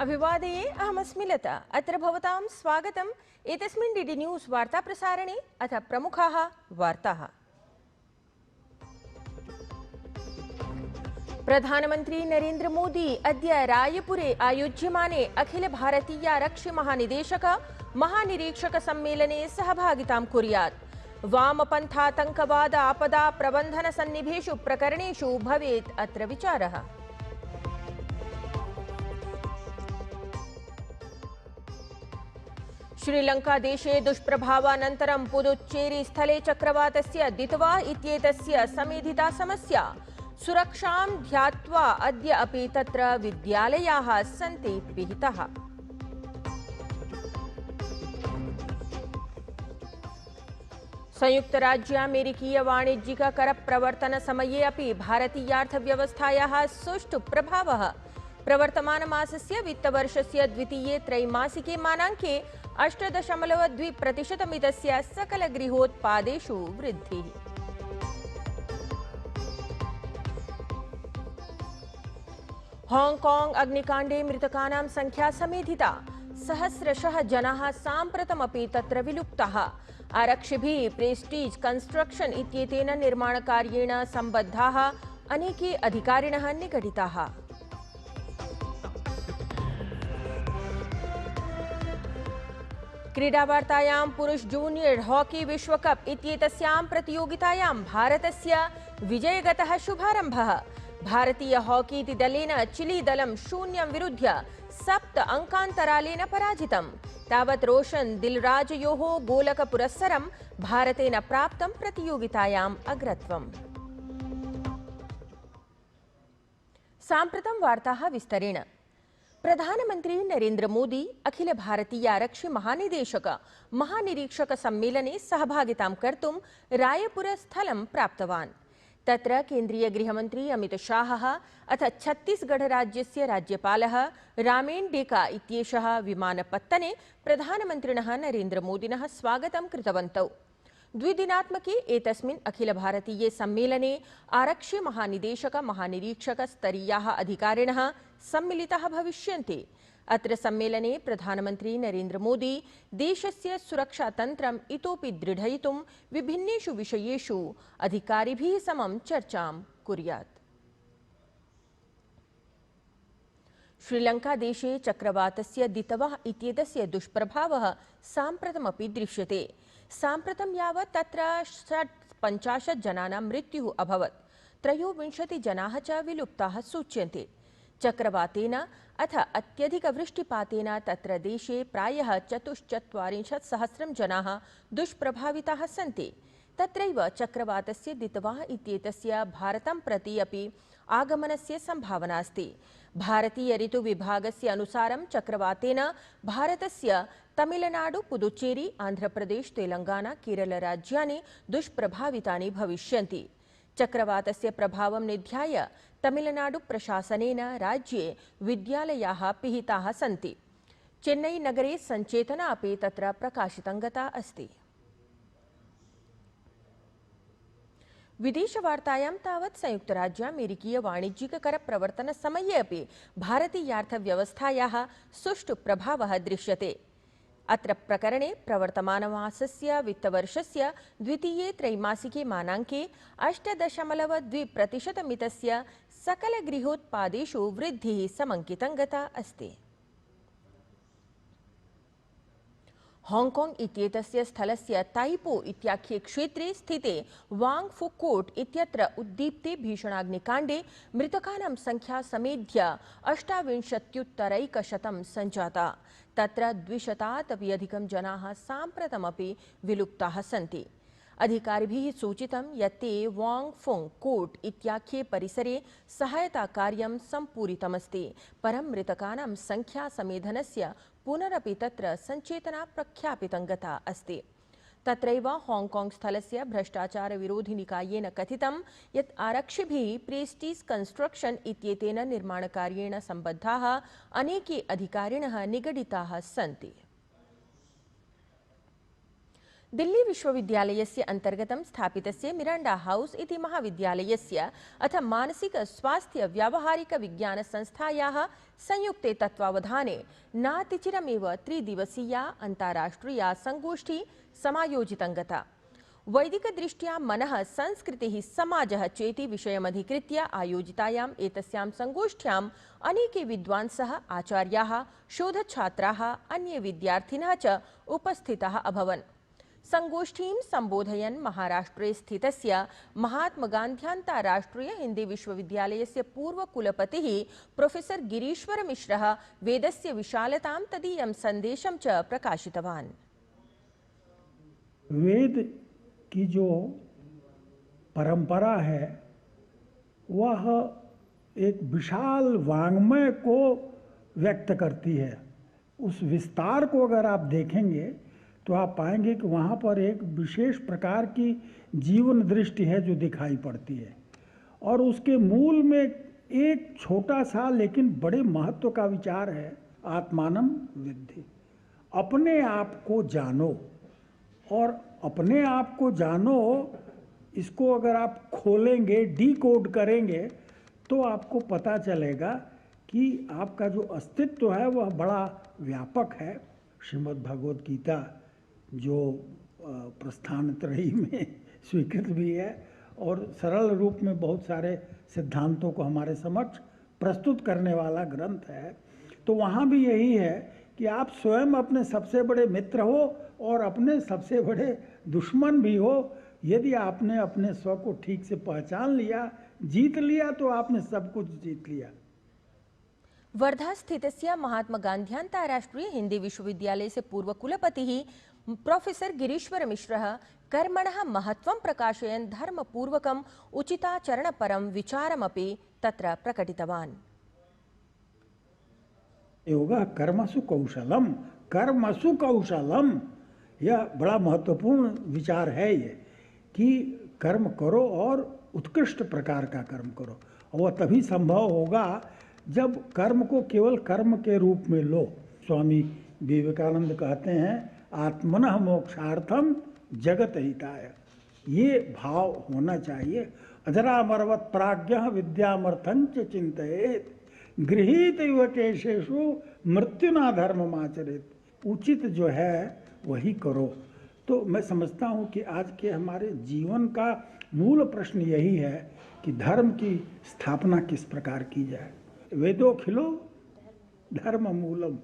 अभिवादये अहमस्मि लता। अत्र भवतां स्वागतम् एतस्मिन् डीडी न्यूज़ वार्ता प्रसारणे। अथ प्रमुखाः वार्ताः। प्रधानमन्त्री नरेन्द्र मोदी अद्य रायपुरे आयोज्यमाने अखिल भारतीय आरक्षि महानिदेशक महानिरीक्षक सम्मेलने सहभागितां कुर्यात्। वामपन्थातङ्कवाद आपदा प्रबन्धन सन्निभेषु प्रकरणेषु भवेत् अत्र विचारः। श्रीलंका देशे दुष्प्रभावानन्तरं पुदुच्चेरी स्थले चक्रवातस्य दितवा इत्येतस्य समेधिता समस्या। सुरक्षां ध्यात्वा अद्य अपि तत्र विद्यालयाः सन्ति पिहिताः। संयुक्तराज्यामेरिकीय वाणिज्यिक कर प्रवर्तन समये अपि भारतीयार्थव्यवस्थायाः सुष्ठु प्रभावः। प्रवर्तमानमासस्य वित्तवर्षस्य द्वितीये त्रैमासिके मानाङ्के 8.2% सकलगृहोत्पादेषु वृद्धिः। हांगकांग अग्निकाण्डे मृतकानां संख्या समेधिता। सहस्रशः जनाः साम्प्रतमपि तत्र विलुप्ताः। आरक्षिभिः प्रेस्टीज कंस्ट्रक्शन इत्येतेन निर्माणकार्येण सम्बद्धाः अनेके अधिकारिणः निगडिताः। क्रीडावार्तायां पुरुष जूनियर हॉकी विश्वकप इत्येतस्यां प्रतियोगितायां भारतस्य विजयगतः शुभारम्भः। भारतीय हॉकी दलेन चिली दलं 0 विरुध्य 7 अंकान्तरालेन पराजितम्। तावत् रोशन दिलराजयोः गोलकपुरस्सरं भारतेन प्राप्तं प्रतियोगितायाम् अग्रत्वम्। साम्प्रतं वार्ताः विस्तरेण। प्रधानमंत्री नरेन्द्र मोदी अखिल भारतीय आरक्षि महानिदेशक महानिरीक्षक सम्मेलने सहभागितां कर्तुं रायपुरस्थलं प्राप्तवान्। तत्र केन्द्रीय गृहमन्त्री अमित शाहः अथ छत्तीसगढ़ राज्यस्य राज्यपालः रामेन डेका इत्येषः विमानपत्तने प्रधानमन्त्रिणः नरेन्द्र मोदिनः स्वागतं कृतवन्तौ। द्विदिनात्मके एतस्मिन् अखिल भारतीय सम्मेलने आरक्षि महानिदेशक महानिरीक्षक स्तरीयाः अधिकारिणः सम्मिलिताः भविष्यन्ति। अत्र सम्मेलने प्रधानमन्त्री नरेन्द्र मोदी देशस्य सुरक्षातन्त्रम् इतोपि दृढयितुं विभिन्नेषु विषयेषु अधिकारिभिः समं चर्चां कुर्यात्। श्रीलंका देशे चक्रवातस्य दितवा इत्येतस्य दुष्प्रभावः साम्प्रतमपि दृश्यते। साम्प्रतं यावत् तत्र 50 जनानां मृत्युः अभवत्। 23 जनाः च विलुप्ताः सूच्यन्ते। चक्रवातेन अथ अत्यधिकवृष्टिपातेन तत्र देशे प्रायः 44,000 जनाः दुष्प्रभाविताः सन्ति। तत्रैव चक्रवातस्य दितवा इत्येतस्य भारतं प्रति अपि आगमनस्य सम्भावना अस्ति। भारतीय ऋतुविभागस्य अनुसारं चक्रवातेन भारतस्य तमिलनाडु, पुदुच्चेरी, आन्ध्रप्रदेश, तेलंगाना, केरल राज्यानि दुष्प्रभावितानि भविष्यन्ति। चक्रवातस्य प्रभावं निध्याय तमिलनाडु प्रशासनेन राज्ये विद्यालयाः पिहिताः सन्ति। चेन्नई नगरे सञ्चेतना अपि तत्र प्रकाशितं गता अस्ति। विदेशवार्तायां तावत् संयुक्तराज्यामेरिकीय वाणिज्यिक कर प्रवर्तन समये अपि भारतीयार्थव्यवस्थायाः सुष्ठु प्रभावः दृश्यते। अत्र प्रकरणे प्रवर्तमानमासस्य वित्तवर्षस्य द्वितीये त्रैमासिके मानाङ्के 8.2% सकलगृहोत्पादेषु वृद्धिः समङ्कितं गता अस्ति। हांगकांग इत्येतस्य स्थलस्य ताइपो इत्याख्ये क्षेत्रे स्थिते वांग फू कोर्ट इत्यत्र उद्दीप्ते भीषणाग्निकाण्डे मृतकानां संख्या समेध्य 28,100 सञ्जाता। तत्र 200 अपि अधिकं जनाः साम्प्रतमपि विलुप्ताः सन्ति। अधिकारिभिः सूचितं यत् ते वांग फुंग कोर्ट इत्याख्ये परिसरे सहायताकार्यं सम्पूरितमस्ति। परं मृतकानां संख्या समेधनस्य पुनरपि तत्र सञ्चेतना प्रख्यापितं गता अस्ति। तत्रैव हांगकांग स्थलस्य भ्रष्टाचार विरोधि निकायेन कथितं यत् आरक्षिभिः प्रेस्टीज कंस्ट्रक्शन इत्येतेन निर्माणकार्येण सम्बद्धाः अनेके अधिकारिणः निगडिताः सन्ति। दिल्ली विश्वविद्यालयस्य अन्तर्गतं स्थापितस्य मिराण्डा हाउस इति महाविद्यालयस्य अथ मानसिक स्वास्थ्य व्यावहारिक विज्ञान संस्थायाः संयुक्ते तत्त्वावधाने नातिचिरमेव त्रिदिवसीया अन्ताराष्ट्रिया संगोष्ठी समायोजितं गता। वैदिकदृष्ट्या मनः संस्कृतिः समाजः चेति विषयमधिकृत्य आयोजितायाम् एतस्यां संगोष्ठ्याम् अनेके विद्वांसः, आचार्याः, शोधछात्राः, अन्ये विद्यार्थिनः च उपस्थिताः अभवन्। संगोष्ठीं संबोधयन् महाराष्ट्रे स्थितस्य महात्मगान्ध्यान्ताराष्ट्रिय हिंदी विश्वविद्यालयस्य पूर्वकुलपतिः प्रोफेसर गिरीश्वर मिश्रः वेदस्य विशालतां तदीयं सन्देशं च प्रकाशितवान्। वेद की जो परंपरा है वह एक विशाल वाङ्मय को व्यक्त करती है। उस विस्तार को अगर आप देखेंगे तो आप पाएंगे कि वहाँ पर एक विशेष प्रकार की जीवन दृष्टि है जो दिखाई पड़ती है, और उसके मूल में एक छोटा सा लेकिन बड़े महत्व का विचार है, आत्मानं विद्धि। अपने आप को जानो, और अपने आप को जानो इसको अगर आप खोलेंगे, डीकोड करेंगे तो आपको पता चलेगा कि आपका जो अस्तित्व है वह बड़ा व्यापक है। श्रीमद् भगवद गीता जो प्रस्थान त्रयी में स्वीकृत भी है और सरल रूप में बहुत सारे सिद्धांतों को हमारे समक्ष प्रस्तुत करने वाला ग्रंथ है, तो वहाँ भी यही है कि आप स्वयं अपने सबसे बड़े मित्र हो और अपने सबसे बड़े दुश्मन भी हो। यदि आपने अपने स्व को ठीक से पहचान लिया, जीत लिया, तो आपने सब कुछ जीत लिया। वर्धा स्थितस्य महात्मा गान्ध्यान्ताराष्ट्रिय हिंदी विश्वविद्यालयस्य पूर्वकुलपतिः प्रोफेसर गिरीश्वर मिश्रः कर्मणः महत्त्वं प्रकाशयन् धर्मपूर्वकम् उचिताचरणपरं विचारमपि तत्र प्रकटितवान्। योगा कर्मसु कौशलम, कर्मसु कौशलम, यह बड़ा महत्वपूर्ण विचार है ये कि कर्म करो और उत्कृष्ट प्रकार का कर्म करो। और वह तभी संभव होगा जब कर्म को केवल कर्म के रूप में लो। स्वामी विवेकानंद कहते हैं, आत्मनः मोक्षार्थम जगत हिताय, ये भाव होना चाहिए। अजरामरवत प्राज्ञः विद्यामर्थंच चिंतयेत्, गृहीत युवकेशेषु मृत्युना धर्ममाचरेत्। उचित जो है वही करो। तो मैं समझता हूँ कि आज के हमारे जीवन का मूल प्रश्न यही है कि धर्म की स्थापना किस प्रकार की जाए। वेदोखिलो धर्म मूलम,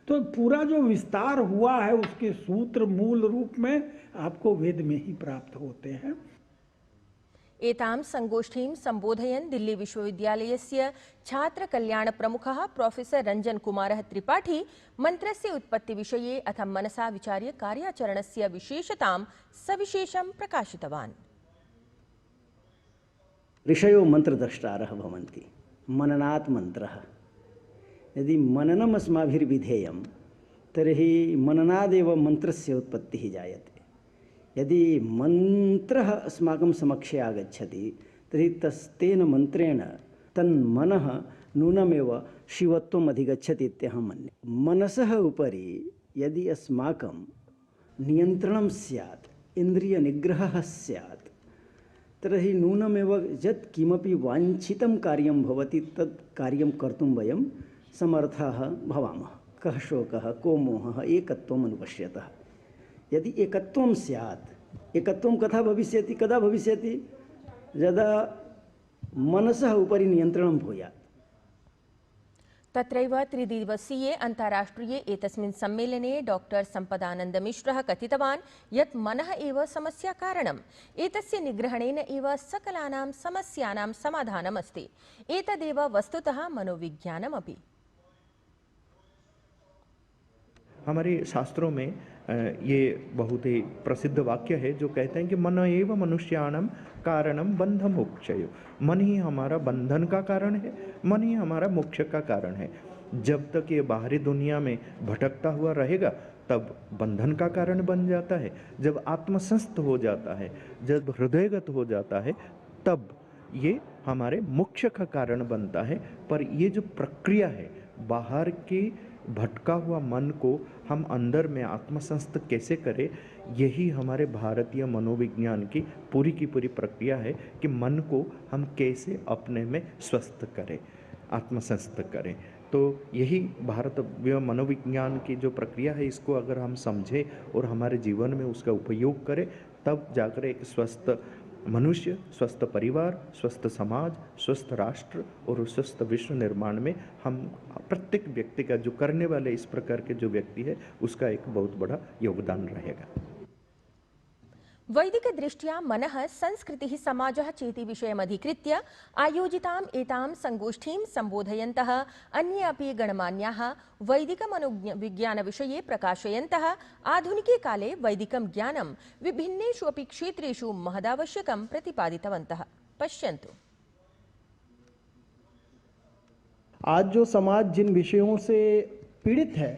तो पूरा जो विस्तार हुआ है उसके सूत्र मूल रूप में आपको वेद में ही प्राप्त होते हैं। एतां संगोष्ठीं संबोधयन् दिल्ली विश्वविद्यालयस्य छात्र कल्याण प्रमुखः प्रोफेसर रंजन कुमारः त्रिपाठी मन्त्रस्य उत्पत्ति विषये अथ मनसा विचार्य कार्याचरणस्य विशेषतां सविशेषं प्रकाशितवान्। ऋषयो मंत्रद्रष्टारः भवन्ति, मननात् मंत्रः। यदि मननम् अस्माभिर्विधेयं तर्हि मननादेव मन्त्रस्य उत्पत्तिः जायते। यदि मंत्रः अस्माकं समक्षे आगच्छति तर्हि तेन मन्त्रेण तन्मनः नूनमेव शिवत्वम् अधिगच्छति इत्यहं मन्ये। मनसः उपरि यदि अस्माकं नियन्त्रणं स्यात्, इन्द्रियनिग्रहः स्यात्, तर्हि नूनमेव यत् किमपि वाञ्छितं कार्यं भवति तत् कार्यं कर्तुं वयं समर्थाः भवामः। कः शोकः, को मोहः, एकत्वम् अनुपश्यतः। यदि एकत्वं स्यात्, एकत्वं कथा भविष्यति, कदा भविष्यति? यदा मनसः उपरि नियन्त्रणं भूयात्। तत्रैव त्रिदिवसीये अन्ताराष्ट्रिये एतस्मिन् सम्मेलने डॉक्टर सम्पदानन्द मिश्रः कथितवान् यत् मनः एव समस्या कारणम्। एतस्य निग्रहणेन एव सकलानां समस्यानां समाधानम् अस्ति। एतदेव वस्तुतः मनोविज्ञानमपि। हमारे शास्त्रों में ये बहुत ही प्रसिद्ध वाक्य है जो कहते हैं कि मन एव मनुष्याणां कारणम बंध मोक्षयो। मन ही हमारा बंधन का कारण है, मन ही हमारा मोक्ष का कारण है। जब तक ये बाहरी दुनिया में भटकता हुआ रहेगा तब बंधन का कारण बन जाता है। जब आत्मसंस्थ हो जाता है, जब हृदयगत हो जाता है, तब ये हमारे मोक्ष का कारण बनता है। पर ये जो प्रक्रिया है, बाहर के भटका हुआ मन को हम अंदर में आत्मसंस्थ कैसे करें, यही हमारे भारतीय मनोविज्ञान की पूरी प्रक्रिया है कि मन को हम कैसे अपने में स्वस्थ करें, आत्मसंस्थ करें। तो यही भारतीय मनोविज्ञान की जो प्रक्रिया है, इसको अगर हम समझें और हमारे जीवन में उसका उपयोग करें, तब जाकर एक स्वस्थ मनुष्य, स्वस्थ परिवार, स्वस्थ समाज, स्वस्थ राष्ट्र और स्वस्थ विश्व निर्माण में हम प्रत्येक व्यक्ति का, जो करने वाले इस प्रकार के जो व्यक्ति है, उसका एक बहुत बड़ा योगदान रहेगा। वैदिकदृष्ट्या मनः संस्कृतिः समाजः चेति विषयमधिकृत्य आयोजिताम् एतां संगोष्ठीं सम्बोधयन्तः अन्ये अपि गणमान्याः वैदिकमनोविज्ञानविषये प्रकाशयन्तः आधुनिके काले वैदिकं ज्ञानं विभिन्नेषु अपि क्षेत्रेषु महदावश्यकं प्रतिपादितवन्तः। पश्यन्तु। आज जो समाज जिन विषयों से पीड़ित है,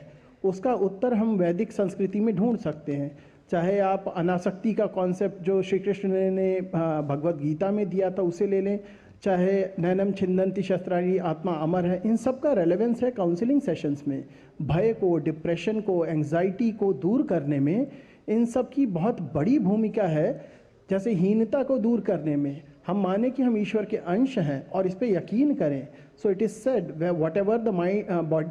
उसका उत्तर हम वैदिक संस्कृति में ढूंढ सकते हैं। चाहे आप अनासक्ति का कॉन्सेप्ट जो श्री कृष्ण ने भगवत गीता में दिया था उसे ले लें, चाहे नैनम छिंदंती शस्त्राणी आत्मा अमर है, इन सब का रेलेवेंस है काउंसलिंग सेशंस में। भय को, डिप्रेशन को, एंग्जाइटी को दूर करने में इन सब की बहुत बड़ी भूमिका है। जैसे हीनता को दूर करने में हम माने कि हम ईश्वर के अंश हैं और इस पे यकीन करें। So it is said what ever the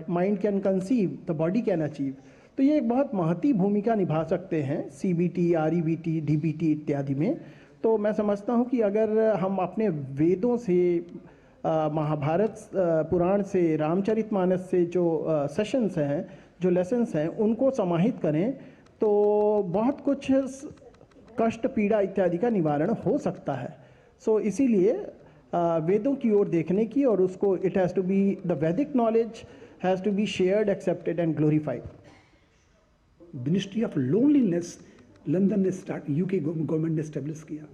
mind can conceive the body can achieve. तो ये एक बहुत महती भूमिका निभा सकते हैं CBT, REBT, DBT इत्यादि में। तो मैं समझता हूँ कि अगर हम अपने वेदों से, महाभारत पुराण से, रामचरितमानस से जो सेशंस हैं, जो लेसन्स हैं, उनको समाहित करें तो बहुत कुछ कष्ट, पीड़ा इत्यादि का निवारण हो सकता है। सो इसीलिए वेदों की ओर देखने की, और उसको it has to be, the Vedic knowledge has to be shared, accepted and glorified. Ministry of loneliness London ने यूके गवर्नमेंट ने स्टेब्लिश किया।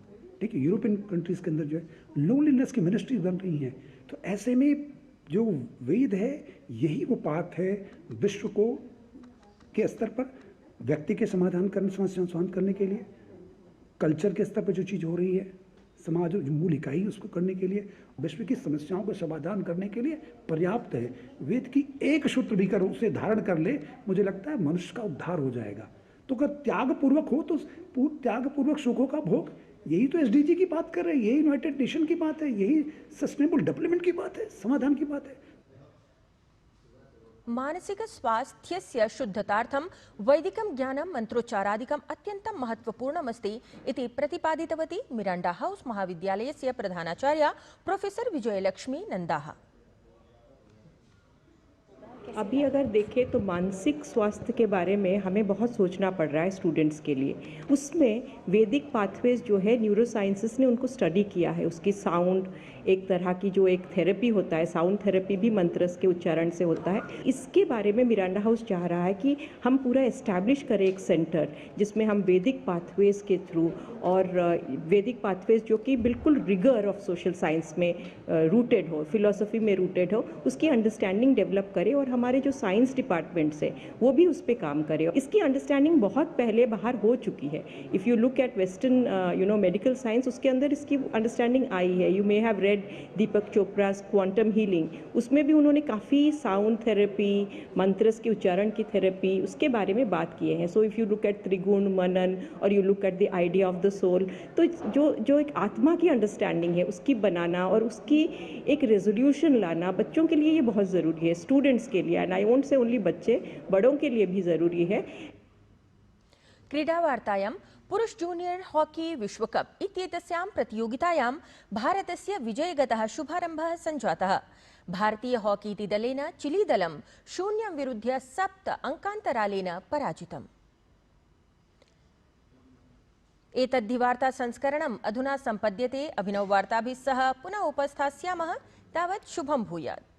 ठीक है, यूरोपियन कंट्रीज़ के अंदर जो है लोनलीनेस की मिनिस्ट्री बन रही हैं। तो ऐसे में जो वेद है, यही वो पाथ है विश्व को के स्तर पर व्यक्ति के समाधान करने, समस्याओं समाधान करने के लिए, कल्चर के स्तर पर जो चीज़ हो रही है, समाज जो मूल इकाई उसको करने के लिए, विश्व की समस्याओं का समाधान करने के लिए पर्याप्त है। वेद की एक सूत्र भी कर उसे धारण कर ले, मुझे लगता है मनुष्य का उद्धार हो जाएगा। तो अगर त्यागपूर्वक हो तो त्यागपूर्वक सुखों का भोग, यही तो SDG की बात कर रहे हैं, यही यूनाइटेड नेशन की बात है, यही सस्टेनेबल डेवलपमेंट की बात है, समाधान की बात है। मानसिक स्वास्थ्यस्य शुद्धतार्थं वैदिकं ज्ञानं मंत्रोच्चारादिकम् अत्यन्तं महत्वपूर्णमस्ति इति प्रतिपादितवती मिरांडा हाउस महाविद्यालयस्य प्रधानाचार्या प्रोफेसर विजयलक्ष्मी नंदाः। अभी अगर देखें तो मानसिक स्वास्थ्य के बारे में हमें बहुत सोचना पड़ रहा है स्टूडेंट्स के लिए। उसमें वैदिक पाथवेज जो है न्यूरोसाइंसेस ने उनको स्टडी किया है। उसकी साउंड एक तरह की जो एक थेरेपी होता है, साउंड थेरेपी भी मंत्र के उच्चारण से होता है। इसके बारे में मिरांडा हाउस चाह रहा है कि हम पूरा एस्टैब्लिश करें एक सेंटर जिसमें हम वैदिक पाथवेज के थ्रू, और वैदिक पाथवेज जो कि बिल्कुल रिगर ऑफ सोशल साइंस में रूटेड हो, फिलॉसफी में रूटेड हो, उसकी अंडरस्टैंडिंग डेवलप करें। और हमारे जो साइंस डिपार्टमेंट्स है वो भी उस पर काम करे। इसकी अंडरस्टैंडिंग बहुत पहले बाहर हो चुकी है। If you look at western medical science, उसके अंदर इसकी अंडरस्टैंडिंग आई है। You may have read Deepak चोपड़ा's क्वांटम हीलिंग, उसमें भी उन्होंने काफ़ी साउंड थेरेपी, मंत्रस के उच्चारण की थेरेपी, उसके बारे में बात किए हैं। So if you look at त्रिगुण मनन और you look at the idea of the soul, तो जो एक आत्मा की अंडरस्टैंडिंग है उसकी बनाना और उसकी एक रेजोल्यूशन लाना बच्चों के लिए ये बहुत ज़रूरी है, स्टूडेंट्स के लिए, and I won't say only बच्चे, बड़ों के लिए भी ज़रूरी है। क्रीडावार्तायां पुरुष जूनियर हॉकी विश्वकप इत्येतस्यां प्रतियोगितायां भारतस्य विजयगतः शुभारम्भः सञ्जातः। भारतीय हॉकी इति दलेन चिली दलं 0-7 अङ्कान्तरालेन पराजितम्। एतद्धि वार्ता संस्करणम् अधुना सम्पद्यते। अभिनववार्ताभिः सह पुनः उपस्थास्यामः। तावत् शुभं भूयात्।